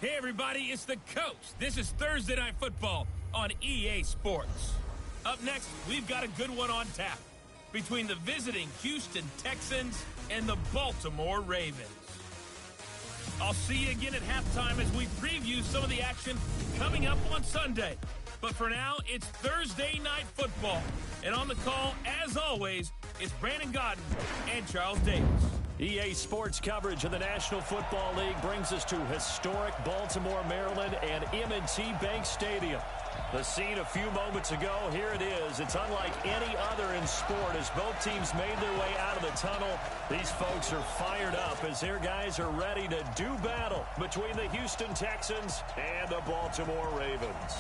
Hey everybody, it's the Coach. This is Thursday Night Football on EA Sports. Up next, we've got a good one on tap between the visiting Houston Texans and the Baltimore Ravens. I'll see you again at halftime as we preview some of the action coming up on Sunday. But for now, it's Thursday Night Football. And on the call, as always, it's Brandon Gaudin and Charles Davis. EA Sports coverage of the National Football League brings us to historic Baltimore, Maryland, and M&T Bank Stadium. The scene a few moments ago, here it is. It's unlike any other in sport as both teams made their way out of the tunnel. These folks are fired up as their guys are ready to do battle between the Houston Texans and the Baltimore Ravens.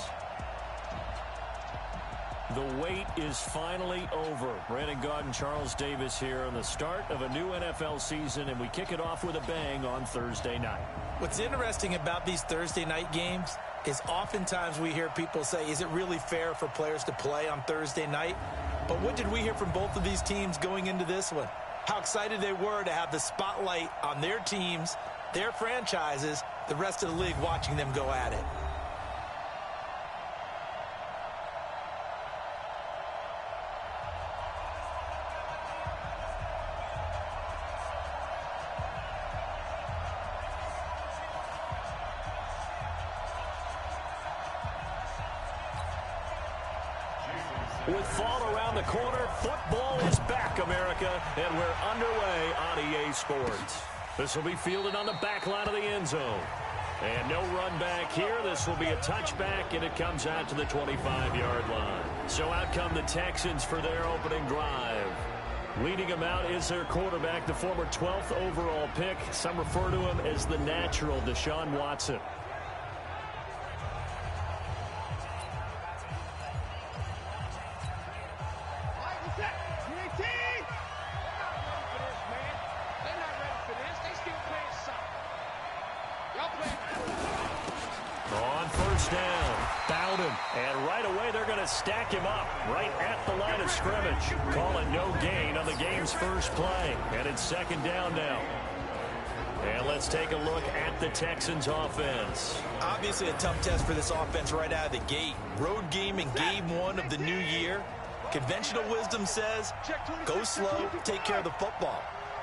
The wait is finally over. Brandon Gaudin, Charles Davis here on the start of a new NFL season, and we kick it off with a bang on Thursday night. What's interesting about these Thursday night games is oftentimes we hear people say, is it really fair for players to play on Thursday night? But what did we hear from both of these teams going into this one? How excited they were to have the spotlight on their teams, their franchises, the rest of the league watching them go at it. With fall around the corner, football is back, America, and we're underway on EA Sports. This will be fielded on the back line of the end zone. And no run back here. This will be a touchback, and it comes out to the 25-yard line. So out come the Texans for their opening drive. Leading them out is their quarterback, the former 12th overall pick. Some refer to him as the natural, Deshaun Watson. And right away, they're going to stack him up right at the line of scrimmage. Call it no gain on the game's first play. And it's second down now. And let's take a look at the Texans offense. Obviously a tough test for this offense right out of the gate. Road game in game one of the new year. Conventional wisdom says, go slow, take care of the football.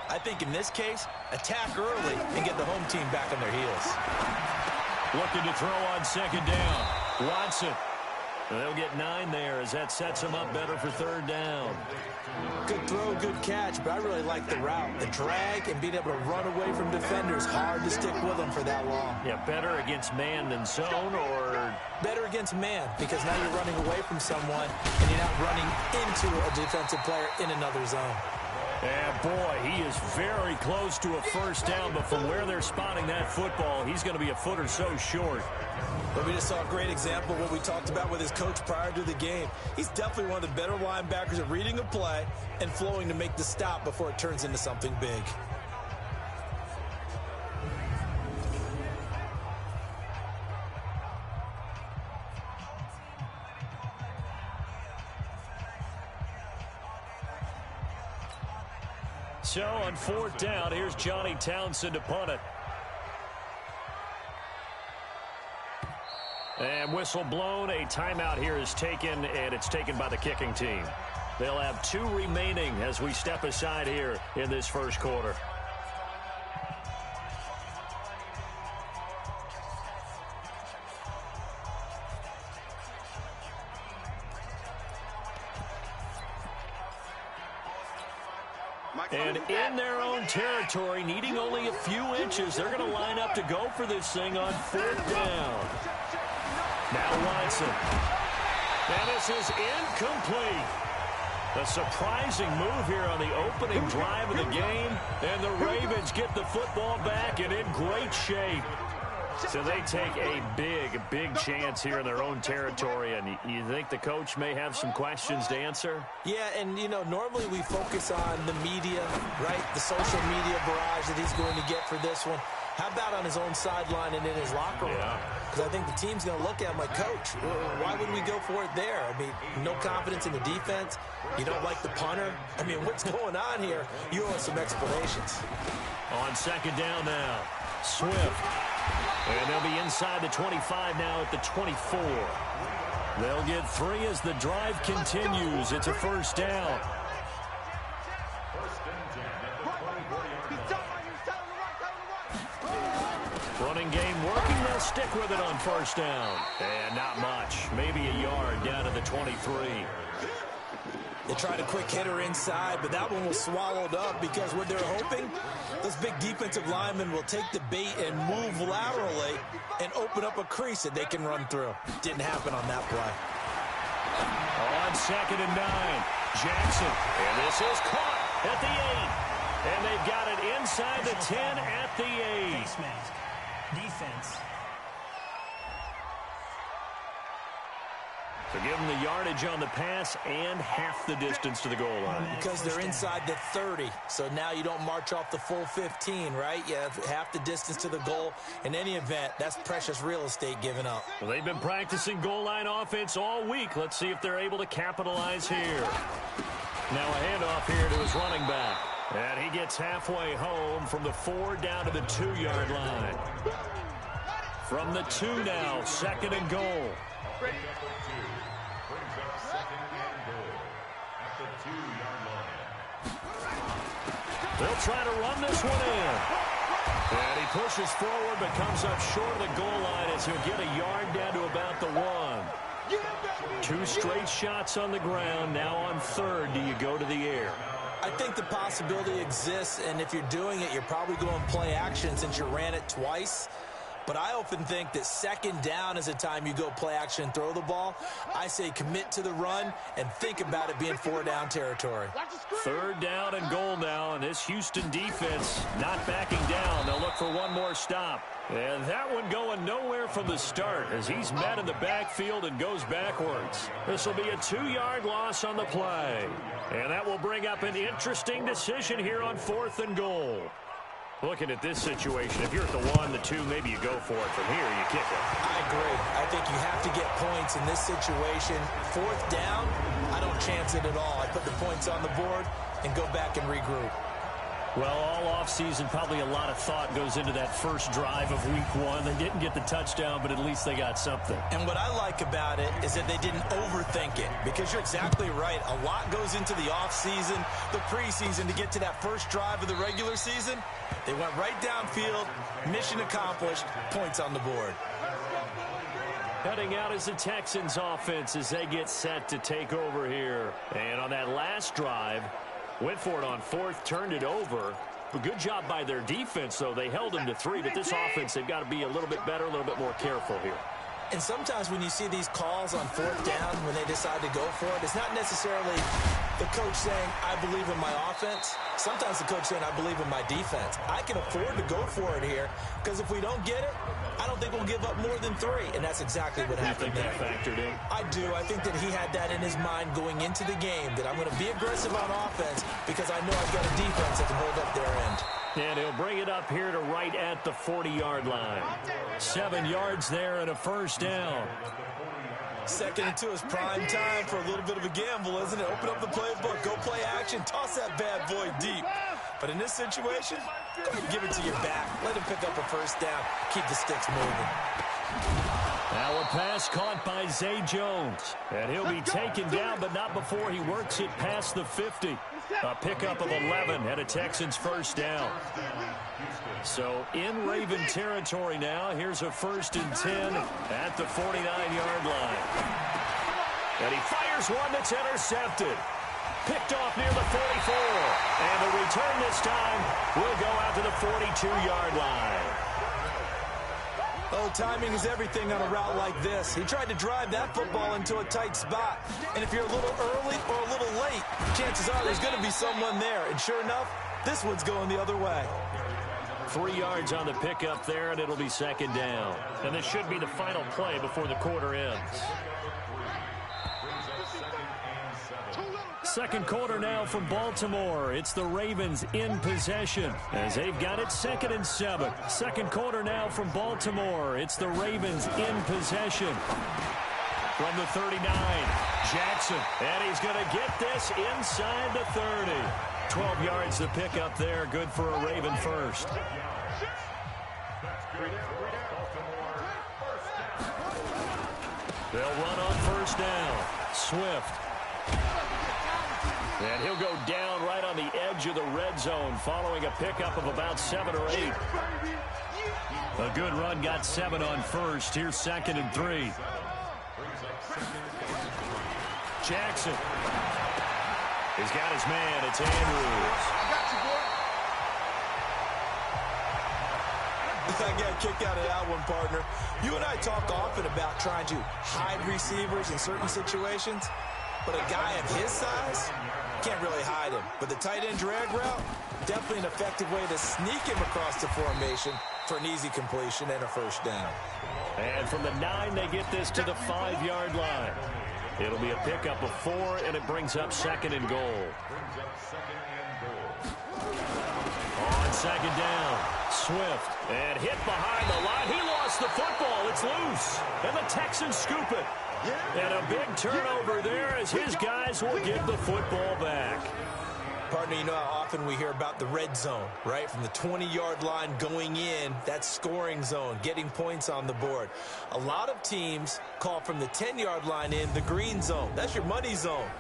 I think in this case, attack early and get the home team back on their heels. Looking to throw on second down. Watson. They'll get 9 there as that sets him up better for third down. Good throw, good catch, but I really like the route. The drag and being able to run away from defenders. Hard to stick with them for that long. Yeah, better against man than zone, or? Better against man, because now you're running away from someone and you're not running into a defensive player in another zone. And boy, he is very close to a first down, but from where they're spotting that football, he's going to be a foot or so short. But we just saw a great example of what we talked about with his coach prior to the game. He's definitely one of the better linebackers at reading a play and flowing to make the stop before it turns into something big. So on fourth down, here's Johnny Townsend to punt it. And whistle blown. A timeout here is taken, and it's taken by the kicking team. They'll have 2 remaining as we step aside here in this first quarter. And in their own territory, needing only a few inches, they're going to line up to go for this thing on fourth down. Now Watson. And this is incomplete. A surprising move here on the opening drive of the game. And the Ravens get the football back and in great shape. So they take a big chance here in their own territory. And you think the coach may have some questions to answer? Yeah, and, you know, normally we focus on the media, right? The social media barrage that he's going to get for this one. How about on his own sideline and in his locker room? Because I think the team's going to look at him like, Coach, why would we go for it there? I mean, no confidence in the defense. You don't like the punter. I mean, what's going on here? You owe us some explanations. On second down now, Swift. And they'll be inside the 25 now at the 24. They'll get 3 as the drive continues. It's a first down. Running game working. They'll stick with it on first down. And not much. Maybe a yard down to the 23. They tried a quick hitter inside, but that one was swallowed up because what they're hoping, those big defensive linemen will take the bait and move laterally and open up a crease that they can run through. Didn't happen on that play. On 2nd and 9, Jackson. And this is caught at the 8. And they've got it inside the 10 at the 8. Face mask. Defense. So give them the yardage on the pass and half the distance to the goal line. Because they're inside the 30, so now you don't march off the full 15, right? You have half the distance to the goal. In any event, that's precious real estate given up. Well, they've been practicing goal line offense all week. Let's see if they're able to capitalize here. Now a handoff here to his running back. And he gets halfway home from the 4 down to the 2-yard line. From the 2 now, 2nd and goal. They'll try to run this one in. And he pushes forward but comes up short of the goal line as he'll get a yard down to about the 1. 2 straight shots on the ground. Now on 3rd, do you go to the air? I think the possibility exists, and if you're doing it, you're probably going play action since you ran it twice. But I often think that 2nd down is a time you go play action and throw the ball. I say commit to the run and think about it being 4 down territory. 3rd down and goal now, and this Houston defense not backing down. They'll look for one more stop. And that one going nowhere from the start as he's met in the backfield and goes backwards. This will be a 2-yard loss on the play. And that will bring up an interesting decision here on 4th and goal. Looking at this situation, if you're at the 1, the 2, maybe you go for it. From here, you kick it. I agree. I think you have to get points in this situation. 4th down, I don't chance it at all. I put the points on the board and go back and regroup. Well, all offseason, probably a lot of thought goes into that first drive of week 1. They didn't get the touchdown, but at least they got something. And what I like about it is that they didn't overthink it, because you're exactly right. A lot goes into the offseason, the preseason to get to that first drive of the regular season. They went right downfield, mission accomplished, points on the board. Heading out is the Texans offense as they get set to take over here. And on that last drive, went for it on 4th, turned it over. A good job by their defense, though. They held them to 3, but this offense, they've got to be a little bit better, a little bit more careful here. And sometimes when you see these calls on 4th down, when they decide to go for it, it's not necessarily the coach saying, I believe in my offense. Sometimes the coach saying, I believe in my defense. I can afford to go for it here, because if we don't get it, I don't think we'll give up more than 3. And that's exactly what happened there. You think that factored in? I do. I think that he had that in his mind going into the game, that I'm going to be aggressive on offense because I know I've got a defense that can hold up their end. And he'll bring it up here to right at the 40-yard line. 7 yards there and a first down. 2nd and 2 is prime time for a little bit of a gamble, isn't it? Open up the playbook, go play action, toss that bad boy deep. But in this situation, go ahead and give it to your back. Let him pick up a first down. Keep the sticks moving. Now a pass caught by Zay Jones. And he'll be taken down, but not before he works it past the 50. A pickup of 11 and a Texans first down. So in Raven territory now. Here's a 1st and 10 at the 49-yard line. And he fires one that's intercepted. Picked off near the 44. And the return this time will go out to the 42-yard line. Oh, timing is everything on a route like this. He tried to drive that football into a tight spot. And if you're a little early or a little late, chances are there's going to be someone there. And sure enough, this one's going the other way. 3 yards on the pickup there, and it'll be 2nd down. And this should be the final play before the quarter ends. 2nd quarter now from Baltimore. It's the Ravens in possession as they've got it 2nd and 7. 2nd quarter now from Baltimore. It's the Ravens in possession. From the 39, Jackson. And he's going to get this inside the 30. 12 yards to pick up there. Good for a Raven first. They'll run on first down. Swift. And he'll go down right on the edge of the red zone following a pickup of about 7 or 8. A good run got 7 on first. Here's 2nd and 3. Jackson. He's got his man. It's Andrews. I got a kick out of that one, partner. You and I talk often about trying to hide receivers in certain situations, but a guy of his size can't really hide him. But the tight end drag route, definitely an effective way to sneak him across the formation for an easy completion and a first down. And from the 9, they get this to the 5-yard line. It'll be a pickup of 4, and it brings up 2nd and goal. On 2nd down, Swift, and hit behind the line. He lost the football. It's loose, and the Texans scoop it. And a big turnover there as his guys will give the football back. Partner, you know how often we hear about the red zone, right? From the 20-yard line going in, that's scoring zone, getting points on the board. A lot of teams call from the 10-yard line in the green zone. That's your money zone.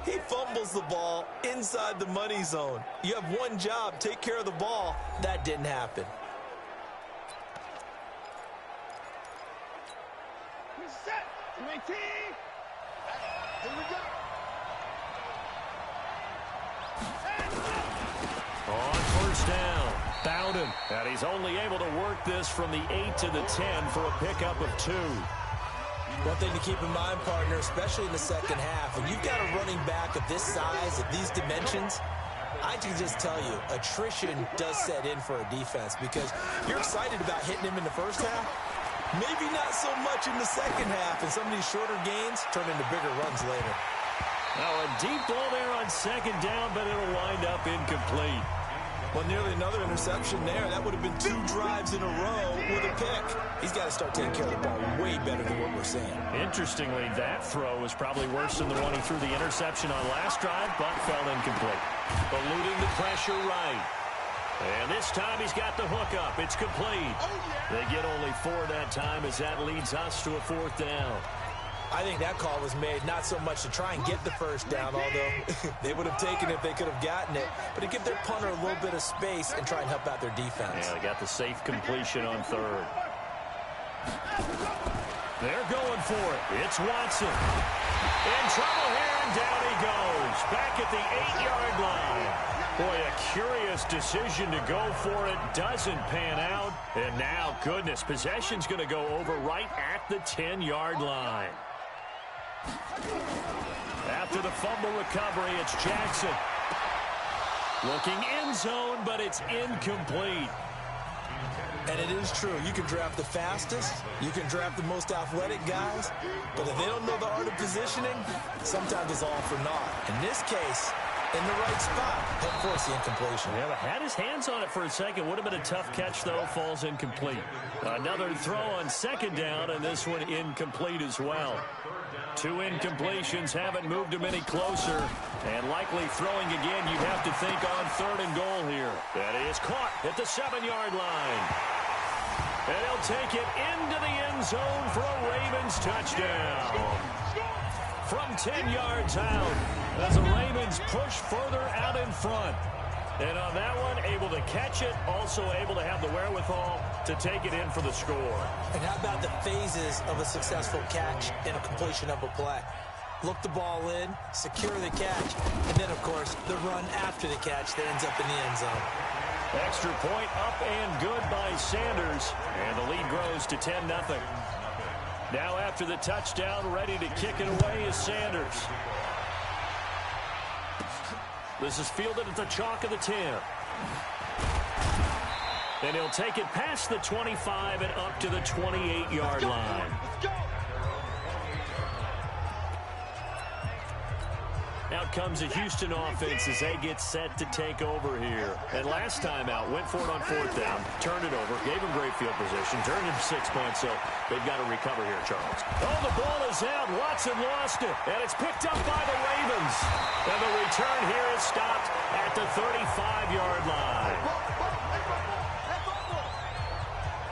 He fumbles the ball inside the money zone. You have one job, take care of the ball. That didn't happen. Set. 19. Here we go. On first down, Bowden. And he's only able to work this from the 8 to the 10 for a pickup of 2. One thing to keep in mind, partner, especially in the second half, when you've got a running back of this size, of these dimensions, I can just tell you, attrition does set in for a defense because you're excited about hitting him in the first half. Maybe not so much in the second half, and some of these shorter gains turn into bigger runs later. Now a deep ball there on 2nd down, but it'll wind up incomplete. Well, nearly another interception there. That would have been 2 drives in a row with a pick. He's got to start taking care of the ball way better than what we're seeing. Interestingly, that throw was probably worse than the one he threw the interception on last drive, but fell incomplete. Eluding the pressure right. And this time he's got the hook up. It's complete. They get only 4 that time as that leads us to a 4th down. I think that call was made not so much to try and get the first down, although they would have taken it if they could have gotten it, but to give their punter a little bit of space and try and help out their defense. Yeah, they got the safe completion on 3rd. They're going for it. It's Watson. In trouble here, and down he goes. Back at the 8-yard line. Boy, a curious decision to go for it. Doesn't pan out. And now, goodness, possession's going to go over right at the 10-yard line. After the fumble recovery, it's Jackson. Looking end zone, but it's incomplete. And it is true. You can draft the fastest. You can draft the most athletic guys. But if they don't know the art of positioning, sometimes it's all for naught. In this case, in the right spot, he'll force the incompletion. Yeah, had his hands on it for a second. Would have been a tough catch, though. Falls incomplete. Another throw on 2nd down, and this one incomplete as well. 2 incompletions haven't moved him any closer. And likely throwing again, you'd have to think on 3rd and goal here. That is caught at the 7-yard line. And he'll take it into the end zone for a Ravens touchdown. From 10 yards out, as the Ravens push further out in front. And on that one, able to catch it, also able to have the wherewithal to take it in for the score. And how about the phases of a successful catch and a completion of a play? Look the ball in, secure the catch, and then, of course, the run after the catch that ends up in the end zone. Extra point up and good by Sanders. And the lead grows to 10-0. Now after the touchdown, ready to kick it away is Sanders. This is fielded at the chalk of the 10. And he'll take it past the 25 and up to the 28-yard line. Out comes the Houston offense as they get set to take over here. And last time out, went for it on 4th down, turned it over, gave him great field position, turned him 6 points, so they've got to recover here, Charles. Oh, the ball is out. Watson lost it, and it's picked up by the Ravens. And the return here is stopped at the 35-yard line.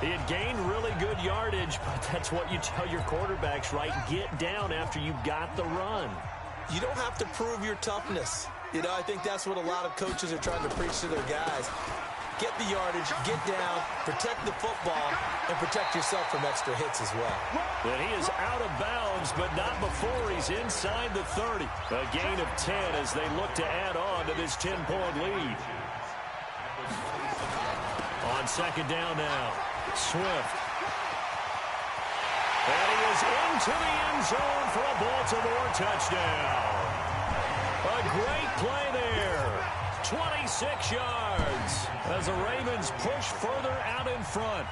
He had gained really good yardage, but that's what you tell your quarterbacks, right? Get down after you got the run. You don't have to prove your toughness. You know, I think that's what a lot of coaches are trying to preach to their guys. Get the yardage, get down, protect the football, and protect yourself from extra hits as well. And he is out of bounds, but not before he's inside the 30. A gain of 10 as they look to add on to this 10-point lead. On second down now, Swift. And he is into the end zone for a Baltimore touchdown. A great play there. 26 yards as the Ravens push further out in front.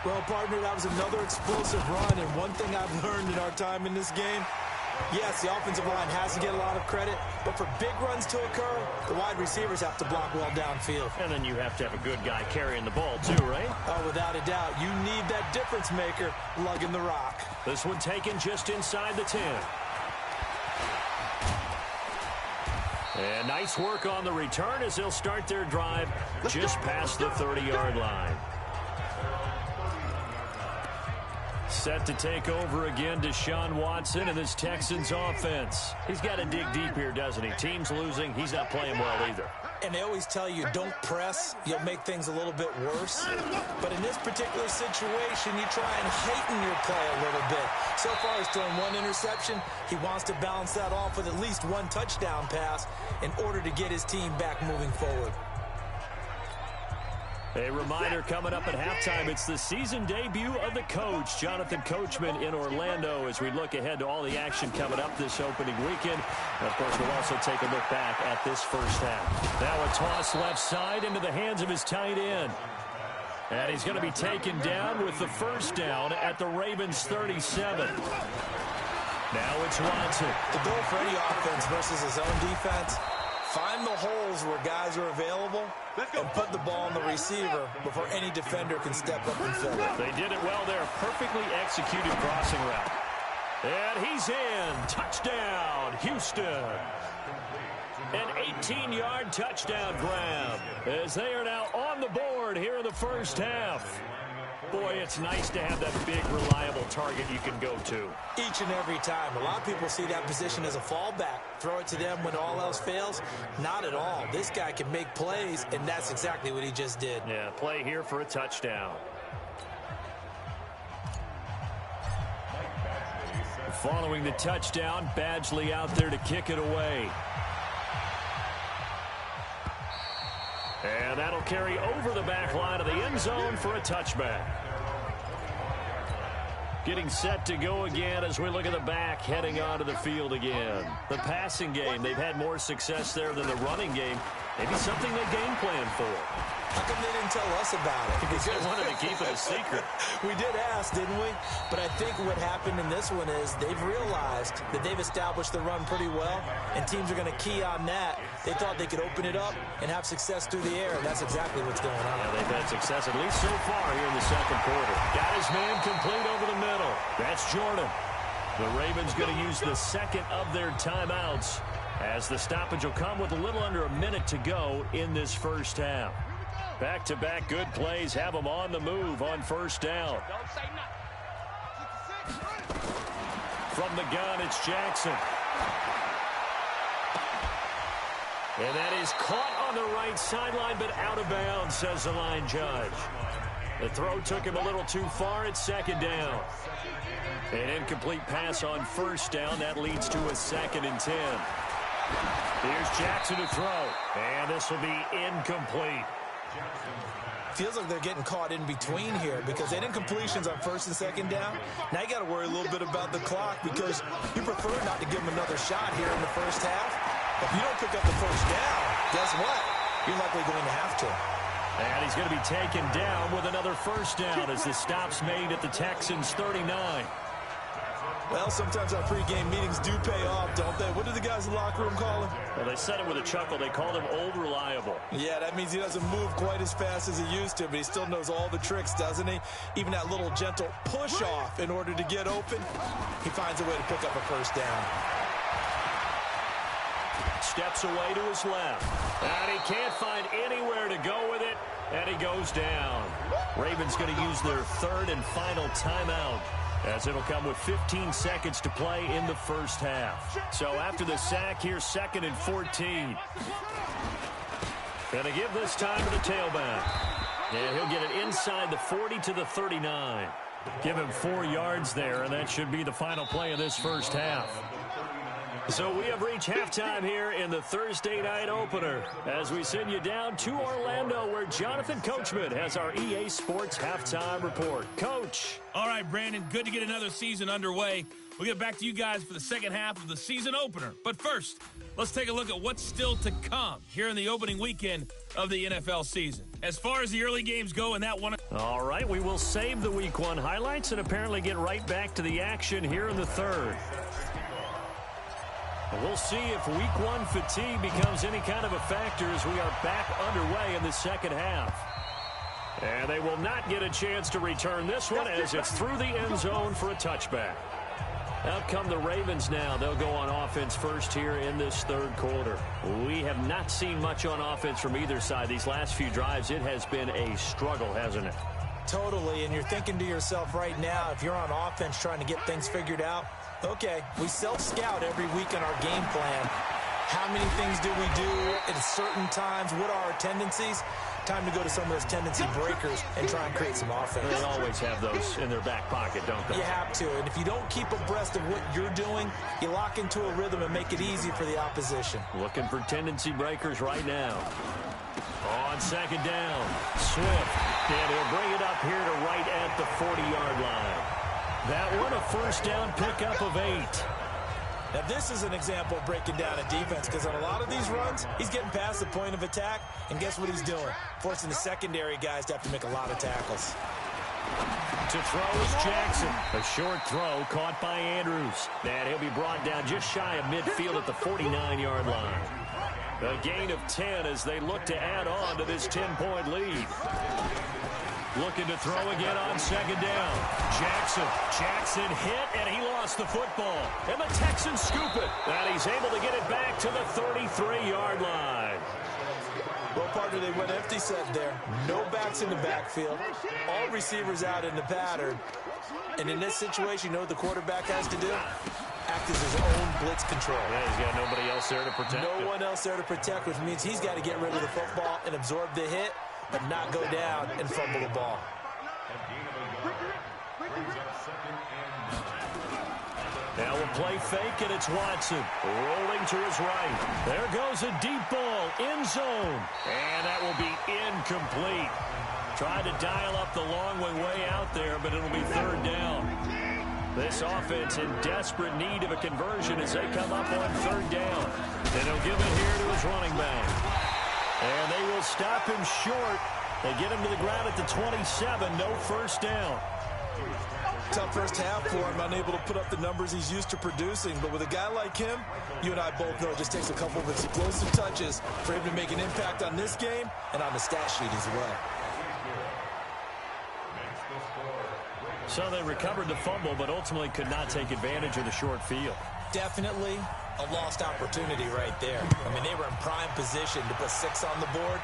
Well, partner, that was another explosive run, and one thing I've learned in our time in this game, yes, the offensive line has to get a lot of credit, but for big runs to occur, the wide receivers have to block well downfield. And then you have to have a good guy carrying the ball too, right? Oh, without a doubt. You need that difference maker lugging the rock. This one taken just inside the 10. And nice work on the return as they'll start their drive just past the 30-yard line. Set to take over again, Deshaun Watson and this Texans offense. He's got to dig deep here, doesn't he? Team's losing. He's not playing well either. And they always tell you, don't press. You'll make things a little bit worse. But in this particular situation, you try and heighten your play a little bit. So far, he's thrown one interception. He wants to balance that off with at least one touchdown pass in order to get his team back moving forward. A reminder coming up at halftime, it's the season debut of the coach, Jonathan Coachman, in Orlando, as we look ahead to all the action coming up this opening weekend. And of course, we'll also take a look back at this first half. Now a toss left side into the hands of his tight end. And he's going to be taken down with the first down at the Ravens' 37. Now it's Watson. The goal for any offense versus his own defense, find the holes where guys are available and put the ball on the receiver before any defender can step up and fill it. They did it well there. Perfectly executed crossing route. And he's in. Touchdown, Houston. An 18-yard touchdown grab as they are now on the board here in the first half. Boy, it's nice to have that big, reliable target you can go to. Each and every time. A lot of people see that position as a fallback. Throw it to them when all else fails. Not at all. This guy can make plays, and that's exactly what he just did. Yeah, play here for a touchdown. Following the touchdown, Badgley out there to kick it away. And that'll carry over the back line of the end zone for a touchback. Getting set to go again as we look at the back heading onto the field again. The passing game, they've had more success there than the running game. Maybe something they game plan for. How come they didn't tell us about it? Because they wanted to keep it a secret. We did ask, didn't we? But I think what happened in this one is they've realized that they've established the run pretty well, and teams are going to key on that. They thought they could open it up and have success through the air, and that's exactly what's going on. Yeah, they've had success at least so far here in the second quarter. Got his man complete over the middle. That's Jordan. The Ravens going to use the second of their timeouts as the stoppage will come with a little under a minute to go in this first half. Back-to-back good plays have them on the move on first down. From the gun, it's Jackson. And that is caught on the right sideline, but out of bounds, says the line judge. The throw took him a little too far at second down. An incomplete pass on first down. That leads to a 2nd and 10. Here's Jackson to throw. And this will be incomplete. Feels like they're getting caught in between here because they didn't completions on first and second down. Now you got to worry a little bit about the clock because you prefer not to give them another shot here in the first half. If you don't pick up the first down, guess what? You're likely going to have to. And he's going to be taken down with another first down as the stop's made at the Texans' 39. Well, sometimes our pregame meetings do pay off, don't they? What do the guys in the locker room call him? Well, they said it with a chuckle. They called him Old Reliable. Yeah, that means he doesn't move quite as fast as he used to, but he still knows all the tricks, doesn't he? Even that little gentle push-off in order to get open, he finds a way to pick up a first down. Steps away to his left. And he can't find anywhere to go with it. And he goes down. Ravens going to use their third and final timeout, as it'll come with 15 seconds to play in the first half. So after the sack, here's 2nd and 14. Going to give this time to the tailback. And he'll get it inside the 40 to the 39. Give him 4 yards there, and that should be the final play of this first half. So we have reached halftime here in the Thursday night opener as we send you down to Orlando, where Jonathan Coachman has our EA Sports halftime report. Coach. All right, Brandon, good to get another season underway. We'll get back to you guys for the second half of the season opener. But first, let's take a look at what's still to come here in the opening weekend of the NFL season. As far as the early games go in that one. All right, we will save the Week 1 highlights and apparently get right back to the action here in the third. We'll see if Week 1 fatigue becomes any kind of a factor as we are back underway in the second half. And they will not get a chance to return this one as it's through the end zone for a touchback. Out come the Ravens now. They'll go on offense first here in this third quarter. We have not seen much on offense from either side. These last few drives, it has been a struggle, hasn't it? Totally, and you're thinking to yourself right now, if you're on offense trying to get things figured out, okay, we self-scout every week in our game plan. How many things do we do at certain times? What are our tendencies? Time to go to some of those tendency breakers and try and create some offense. They always have those in their back pocket, don't they? You have to, and if you don't keep abreast of what you're doing, you lock into a rhythm and make it easy for the opposition. Looking for tendency breakers right now. On second down, Swift, and he'll bring it up here to right at the 40-yard line. That one a first down pickup of 8. Now, this is an example of breaking down a defense, because on a lot of these runs, he's getting past the point of attack, and guess what he's doing? Forcing the secondary guys to have to make a lot of tackles. To throw is Jackson. A short throw caught by Andrews. And he'll be brought down just shy of midfield at the 49-yard line. A gain of 10 as they look to add on to this 10-point lead. Looking to throw again on second down. Jackson hit, and he lost the football. And the Texans scoop it. And he's able to get it back to the 33-yard line. Well, partner, they went empty set there. No backs in the backfield. All receivers out in the pattern. And in this situation, you know what the quarterback has to do? Act as his own blitz control. Yeah, he's got nobody else there to protect him. No one else there to protect, which means he's got to get rid of the football and absorb the hit, but not go down and fumble the ball. Now we'll play fake, and it's Watson rolling to his right. There goes a deep ball, end zone, and that will be incomplete. Tried to dial up the long way out there, but it'll be third down. This offense in desperate need of a conversion as they come up on third down. And he'll give it here to his running back. And they will stop him short. They get him to the ground at the 27, no first down. Tough first half for him, unable to put up the numbers he's used to producing. But with a guy like him, you and I both know it just takes a couple of explosive touches for him to make an impact on this game and on the stat sheet as well. So they recovered the fumble, but ultimately could not take advantage of the short field. Definitely a lost opportunity right there. I mean, they were in prime position to put 6 on the board.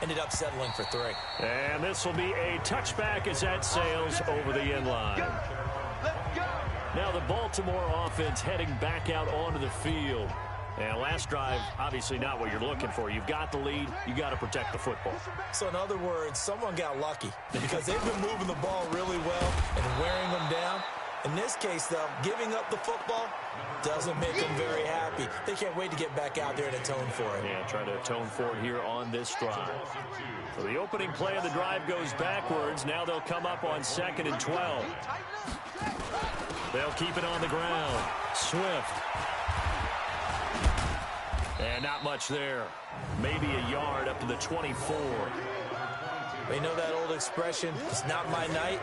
Ended up settling for 3. And this will be a touchback as that sails over the end line. Now the Baltimore offense heading back out onto the field. And last drive, obviously not what you're looking for. You've got the lead. You got to protect the football. So in other words, someone got lucky because they've been moving the ball really well and wearing them down. In this case, though, giving up the football doesn't make them very happy. They can't wait to get back out there and atone for it. Yeah, try to atone for it here on this drive. So the opening play of the drive goes backwards. Now they'll come up on 2nd and 12. They'll keep it on the ground. Swift. And not much there. Maybe a yard up to the 24. You know that old expression, it's not my night?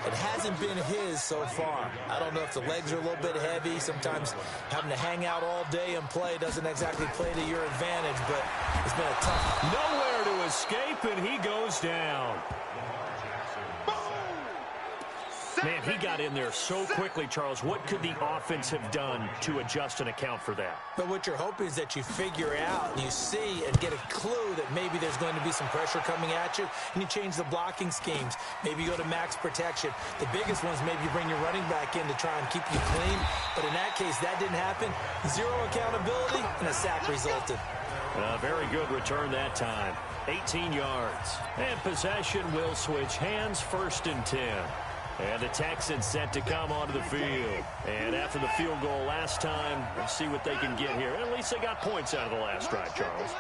It hasn't been his so far. I don't know if the legs are a little bit heavy. Sometimes having to hang out all day and play doesn't exactly play to your advantage, but it's been a tough... Nowhere to escape, and he goes down. Man, he got in there so quickly, Charles. What could the offense have done to adjust and account for that? But what you're hoping is that you figure out and you see and get a clue that maybe there's going to be some pressure coming at you, and you change the blocking schemes. Maybe you go to max protection. The biggest ones, maybe you bring your running back in to try and keep you clean. But in that case, that didn't happen. Zero accountability, and a sack resulted. A very good return that time. 18 yards. And possession will switch hands, 1st and 10. And the Texans set to come onto the field. And after the field goal last time, let's see what they can get here. At least they got points out of the last drive, Charles.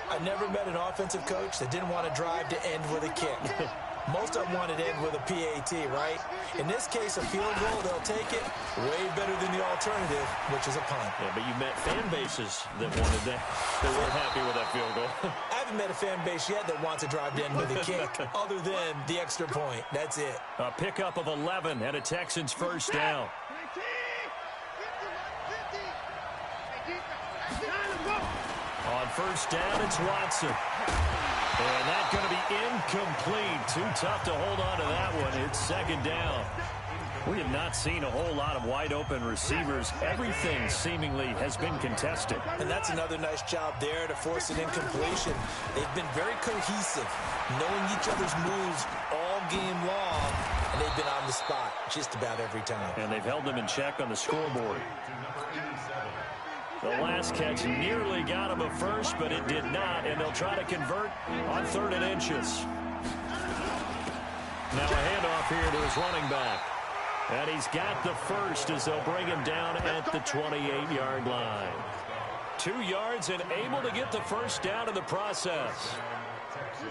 I never met an offensive coach that didn't want to drive to end with a kick. Most of them wanted to end with a PAT, right? In this case, a field goal, they'll take it way better than the alternative, which is a punt. Yeah, but you met fan bases that wanted that. They weren't happy with that field goal. I haven't met a fan base yet that wants to drive to end with a kick other than the extra point. That's it. A pickup of 11 and a Texans 1st down. On 1st down, it's Watson. And that's going to be incomplete. Too tough to hold on to that one. It's 2nd down. We have not seen a whole lot of wide-open receivers. Everything seemingly has been contested. And that's another nice job there to force an incompletion. They've been very cohesive, knowing each other's moves all game long, and they've been on the spot just about every time. And they've held them in check on the scoreboard. The last catch nearly got him a first, but it did not, and they'll try to convert on 3rd and inches. Now a handoff here to his running back. And he's got the first as they'll bring him down at the 28-yard line. 2 yards and able to get the 1st down in the process.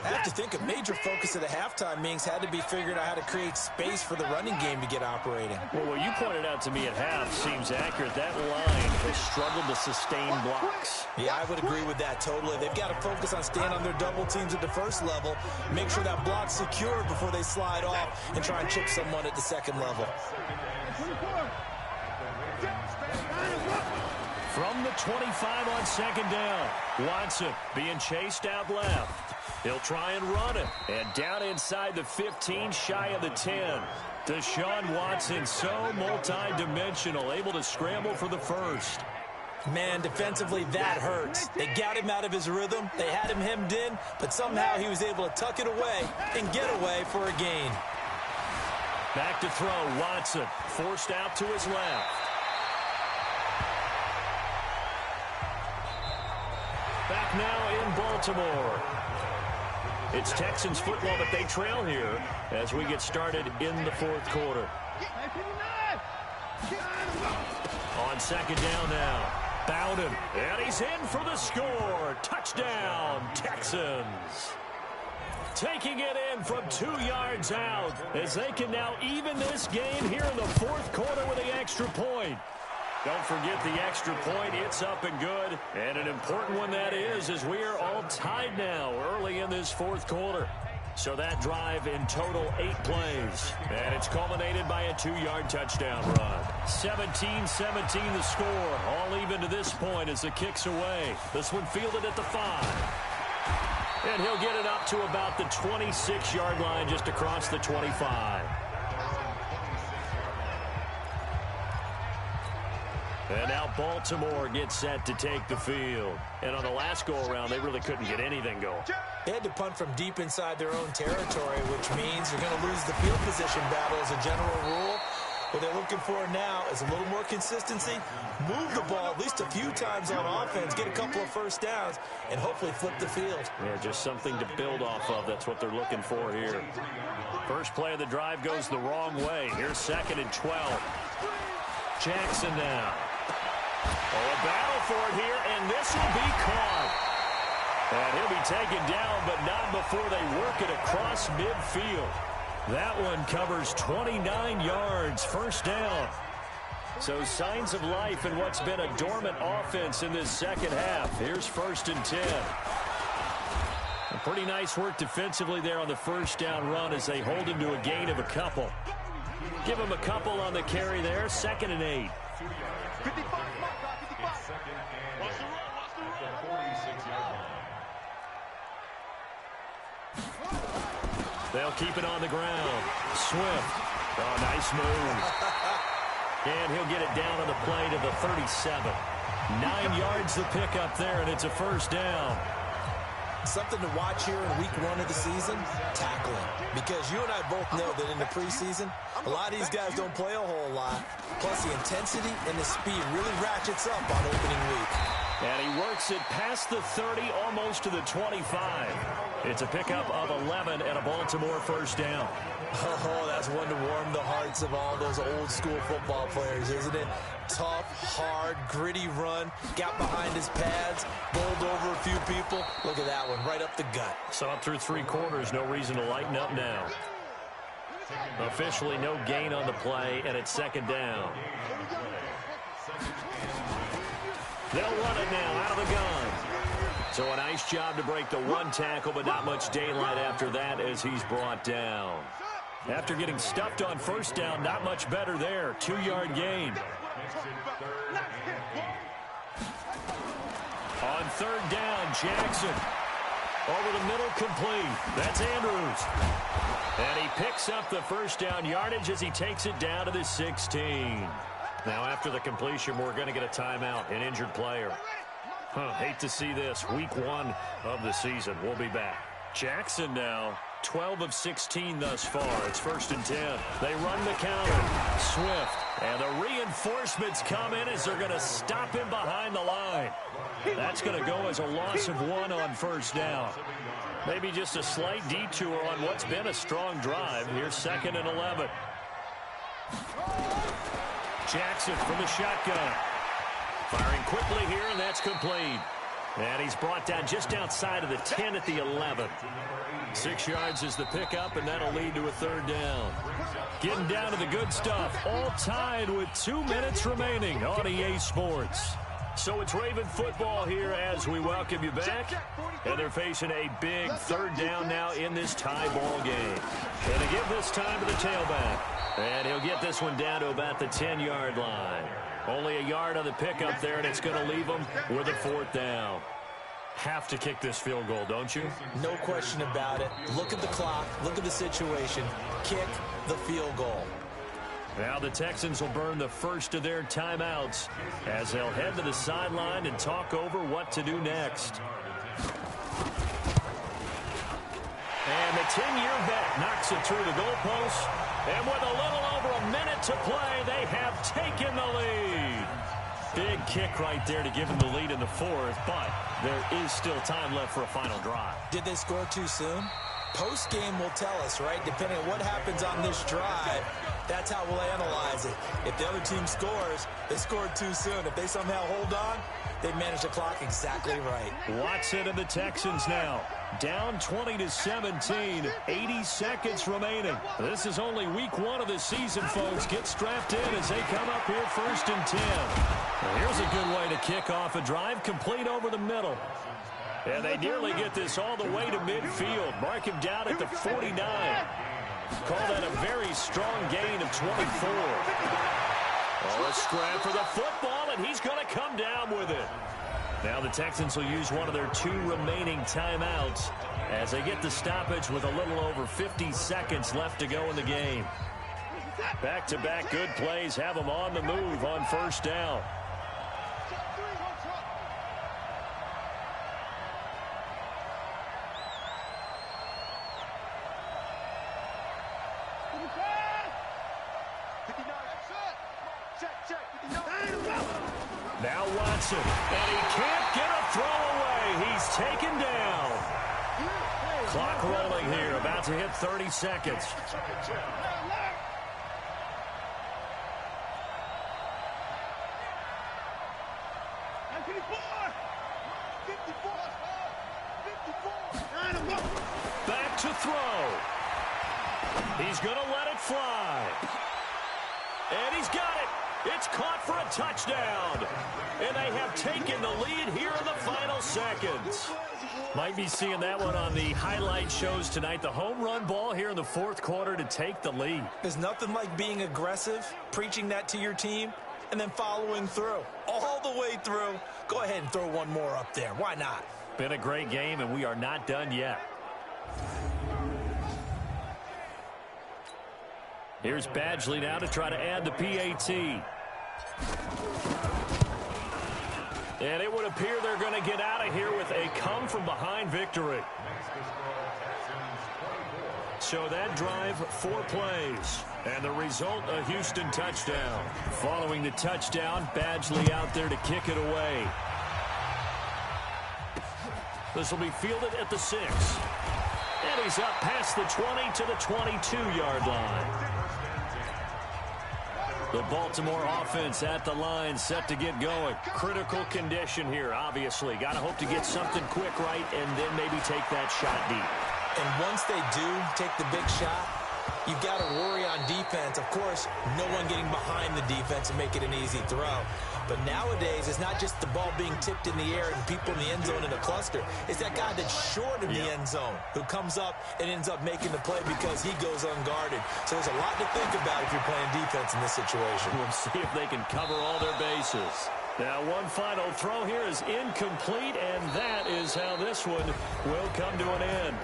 I have to think a major focus of the halftime meetings had to be figuring out how to create space for the running game to get operating. Well, what you pointed out to me at half seems accurate. That line has struggled to sustain blocks. Yeah, I would agree with that totally. They've got to focus on staying on their double teams at the 1st level, make sure that block's secure before they slide off, and try and chip someone at the 2nd level. From the 25 on 2nd down, Watson being chased out left. He'll try and run it. And down inside the 15, shy of the 10. Deshaun Watson, so multi-dimensional, able to scramble for the 1st. Man, defensively, that hurts. They got him out of his rhythm. They had him hemmed in, but somehow he was able to tuck it away and get away for a gain. Back to throw, Watson, forced out to his left. Back now in Baltimore. It's Texans football, but they trail here as we get started in the 4th quarter. On 2nd down now. Bowden, and he's in for the score. Touchdown, Texans. Taking it in from 2 yards out as they can now even this game here in the 4th quarter with the extra point. Don't forget the extra point. It's up and good. And an important one that is, as we are all tied now early in this 4th quarter. So that drive in total 8 plays. And it's culminated by a 2-yard touchdown run. 17-17 the score. All even to this point as the kick's away. This one fielded at the 5. And he'll get it up to about the 26-yard line just across the 25. And now Baltimore gets set to take the field. And on the last go-around, they really couldn't get anything going. They had to punt from deep inside their own territory, which means you're going to lose the field position battle as a general rule. What they're looking for now is a little more consistency, move the ball at least a few times on offense, get a couple of 1st downs, and hopefully flip the field. Yeah, just something to build off of. That's what they're looking for here. First play of the drive goes the wrong way. Here's 2nd and 12. Jackson now. Oh, a battle for it here, and this will be caught. And he'll be taken down, but not before they work it across midfield. That one covers 29 yards, 1st down. So signs of life in what's been a dormant offense in this 2nd half. Here's 1st and 10. And pretty nice work defensively there on the 1st down run as they hold him to a gain of a couple. Give him a couple on the carry there, 2nd and 8. They'll keep it on the ground. Swift Oh, nice move. And he'll get it down on the play to the 37. 9 yards the pickup there, and it's a first down. Something to watch here in week 1 of the season, tackling. Because you and I both know that in the preseason, a lot of these guys don't play a whole lot. Plus, the intensity and the speed really ratchets up on opening week. And he works it past the 30, almost to the 25. It's a pickup of 11 and a Baltimore first down. Oh, that's one to warm the hearts of all those old-school football players, isn't it? Tough, hard, gritty run. Got behind his pads, bowled over a few people. Look at that one, right up the gut. Saw it through 3 quarters. No reason to lighten up now. Officially no gain on the play, and it's second down. They'll run it now out of the gun. So a nice job to break the 1 tackle, but not much daylight after that as he's brought down. After getting stuffed on first down, not much better there. 2-yard gain. On third down, Jackson. Over the middle, complete. That's Andrews. And he picks up the first down yardage as he takes it down to the 16. Now, after the completion, we're going to get a timeout, an injured player. Hate to see this. Week 1 of the season. We'll be back. Jackson now, 12 of 16 thus far. It's 1st and 10. They run the counter. Swift. And the reinforcements come in as they're going to stop him behind the line. That's going to go as a loss of 1 on first down. Maybe just a slight detour on what's been a strong drive. Here's 2nd and 11. Jackson from the shotgun. Firing quickly here, and that's complete. And he's brought down just outside of the 10 at the 11. 6 yards is the pickup, and that'll lead to a third down. Getting down to the good stuff. All tied with 2 minutes remaining on EA Sports. So it's Raven football here as we welcome you back. And they're facing a big third down now in this tie ball game. And to give this time to the tailback. And he'll get this one down to about the 10-yard line. Only a yard on the pickup there, and it's going to leave them with a 4th down. Have to kick this field goal, don't you? No question about it. Look at the clock. Look at the situation. Kick the field goal. Now the Texans will burn the first of their timeouts as they'll head to the sideline and talk over what to do next. And the 10-year vet knocks it through the goalpost. And with a little over a minute to play, they have taken the lead. Big kick right there to give them the lead in the 4th, but there is still time left for a final drive. Did they score too soon? Post-game will tell us, right? Depending on what happens on this drive, that's how we'll analyze it. If the other team scores, they scored too soon. If they somehow hold on, they manage the clock exactly right. Watson and the Texans now. Down 20-17, 80 seconds remaining. This is only week 1 of the season, folks. Get strapped in as they come up here 1st and 10. Well, here's a good way to kick off a drive, complete over the middle. And they nearly get this all the way to midfield. Mark him down at the 49. Call that a very strong gain of 24. Oh, a scrap for the football, and he's going to come down with it. Now the Texans will use one of their 2 remaining timeouts as they get the stoppage with a little over 50 seconds left to go in the game. Back-to-back good plays have them on the move on first down. Now Watson, and he can't get a throw away. He's taken down. Clock rolling here, about to hit 30 seconds. Back to throw. He's going to let it fly. And he's got it. It's caught for a touchdown. And they have taken the lead here in the final seconds. Might be seeing that one on the highlight shows tonight. The home run ball here in the 4th quarter to take the lead. There's nothing like being aggressive, preaching that to your team, and then following through. All the way through. Go ahead and throw one more up there. Why not? Been a great game, and we are not done yet. Here's Badgley now to try to add the PAT. And it would appear they're going to get out of here with a come-from-behind victory. So that drive, 4 plays. And the result, a Houston touchdown. Following the touchdown, Badgley out there to kick it away. This will be fielded at the 6. And he's up past the 20 to the 22-yard line. The Baltimore offense at the line, set to get going. Critical condition here, obviously. Got to hope to get something quick right and then maybe take that shot deep. And once they do take the big shot, you've got to worry on defense. Of course, no one getting behind the defense and make it an easy throw. But nowadays, it's not just the ball being tipped in the air and people in the end zone in a cluster. It's that guy that's short of the end zone who comes up and ends up making the play because he goes unguarded. So there's a lot to think about if you're playing defense in this situation. We'll see if they can cover all their bases. Now, one final throw here is incomplete, and that is how this one will come to an end.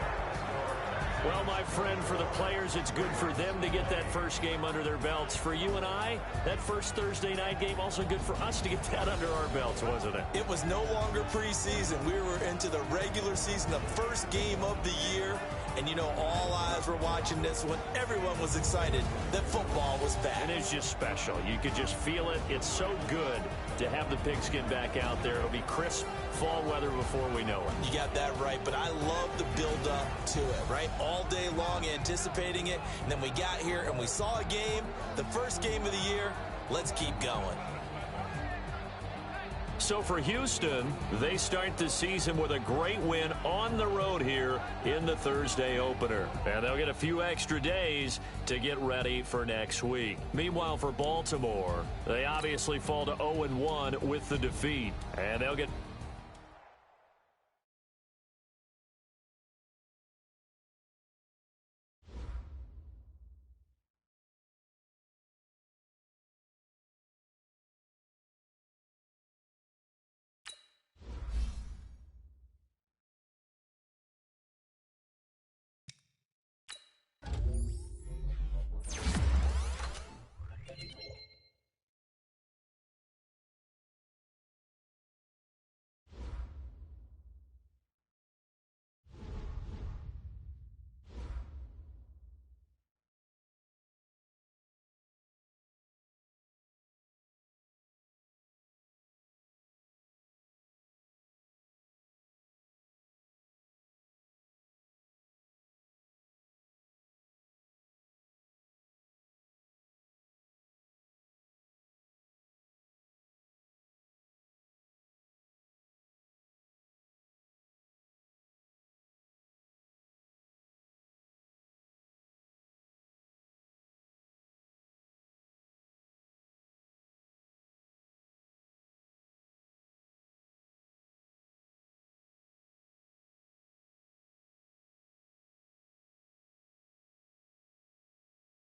Well, my friend, for the players, it's good for them to get that first game under their belts. For you and I, that first Thursday night game, also good for us to get that under our belts, wasn't it? It was no longer preseason. We were into the regular season, the first game of the year. And, you know, all eyes were watching this one. Everyone was excited that football was back. And it's just special. You could just feel it. It's so good to have the pigskin back out there. It'll be crisp fall weather before we know it. You got that right, but I love the build-up to it, right? All day long anticipating it, and then we got here and we saw a game, the first game of the year. Let's keep going. So for Houston, they start the season with a great win on the road here in the Thursday opener. And they'll get a few extra days to get ready for next week. Meanwhile, for Baltimore, they obviously fall to 0-1 with the defeat. And they'll get